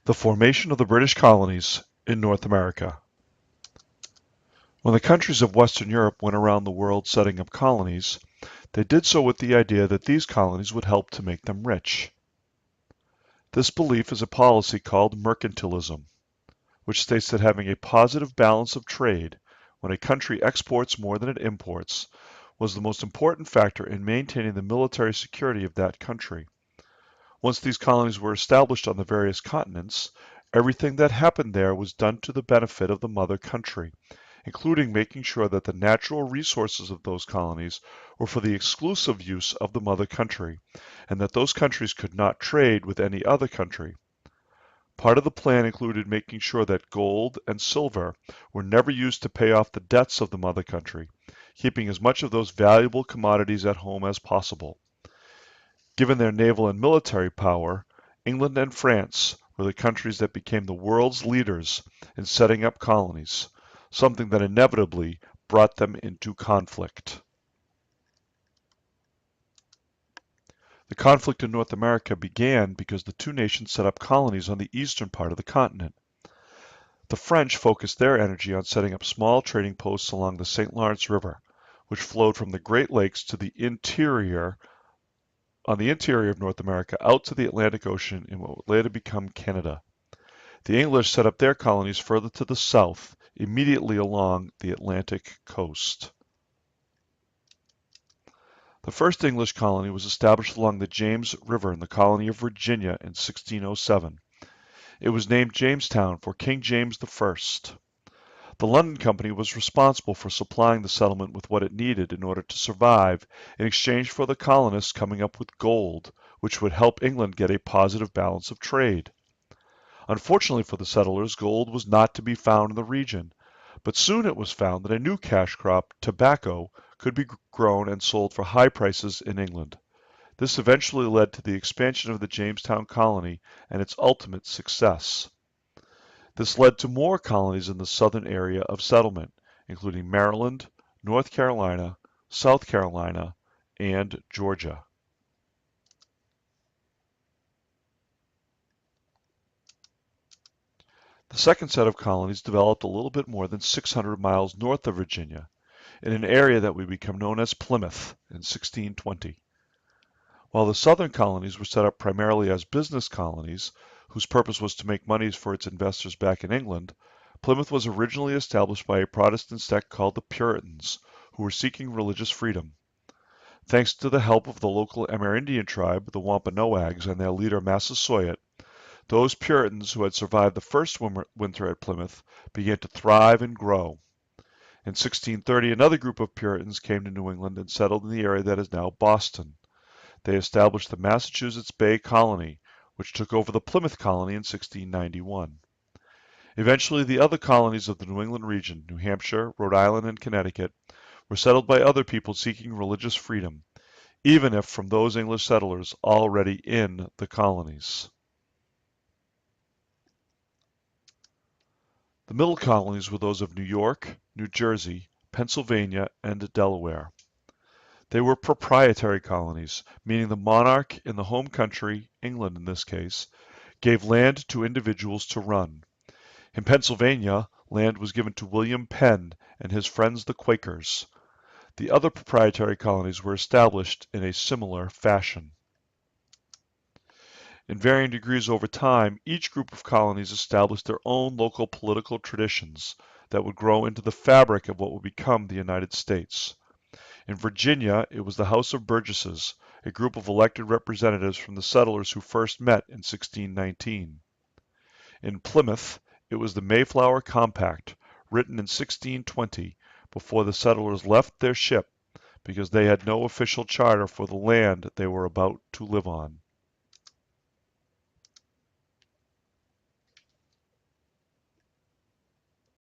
The formation of the British colonies in North America. When the countries of Western Europe went around the world setting up colonies, they did so with the idea that these colonies would help to make them rich. This belief is a policy called mercantilism, which states that having a positive balance of trade when a country exports more than it imports was the most important factor in maintaining the military security of that country. Once these colonies were established on the various continents, everything that happened there was done to the benefit of the mother country, including making sure that the natural resources of those colonies were for the exclusive use of the mother country, and that those countries could not trade with any other country. Part of the plan included making sure that gold and silver were never used to pay off the debts of the mother country, keeping as much of those valuable commodities at home as possible. Given their naval and military power, England and France were the countries that became the world's leaders in setting up colonies, something that inevitably brought them into conflict. The conflict in North America began because the two nations set up colonies on the eastern part of the continent. The French focused their energy on setting up small trading posts along the St. Lawrence River, which flowed from the Great Lakes to the interior of North America out to the Atlantic Ocean in what would later become Canada. The English set up their colonies further to the south, immediately along the Atlantic coast. The first English colony was established along the James River in the colony of Virginia in 1607. It was named Jamestown for King James I. The London Company was responsible for supplying the settlement with what it needed in order to survive in exchange for the colonists coming up with gold, which would help England get a positive balance of trade. Unfortunately for the settlers, gold was not to be found in the region, but soon it was found that a new cash crop, tobacco, could be grown and sold for high prices in England. This eventually led to the expansion of the Jamestown colony and its ultimate success. This led to more colonies in the southern area of settlement, including Maryland, North Carolina, South Carolina, and Georgia. The second set of colonies developed a little bit more than 600 miles north of Virginia, in an area that would become known as Plymouth in 1620. While the southern colonies were set up primarily as business colonies, whose purpose was to make money for its investors back in England, Plymouth was originally established by a Protestant sect called the Puritans, who were seeking religious freedom. Thanks to the help of the local Amerindian tribe, the Wampanoags, and their leader Massasoit, those Puritans who had survived the first winter at Plymouth began to thrive and grow. In 1630, another group of Puritans came to New England and settled in the area that is now Boston. They established the Massachusetts Bay Colony, which took over the Plymouth Colony in 1691. Eventually, the other colonies of the New England region, New Hampshire, Rhode Island, and Connecticut, were settled by other people seeking religious freedom, even if from those English settlers already in the colonies. The middle colonies were those of New York, New Jersey, Pennsylvania, and Delaware. They were proprietary colonies, meaning the monarch in the home country, England in this case, gave land to individuals to run. In Pennsylvania, land was given to William Penn and his friends the Quakers. The other proprietary colonies were established in a similar fashion. In varying degrees over time, each group of colonies established their own local political traditions that would grow into the fabric of what would become the United States. In Virginia, it was the House of Burgesses, a group of elected representatives from the settlers who first met in 1619. In Plymouth, it was the Mayflower Compact, written in 1620, before the settlers left their ship because they had no official charter for the land they were about to live on.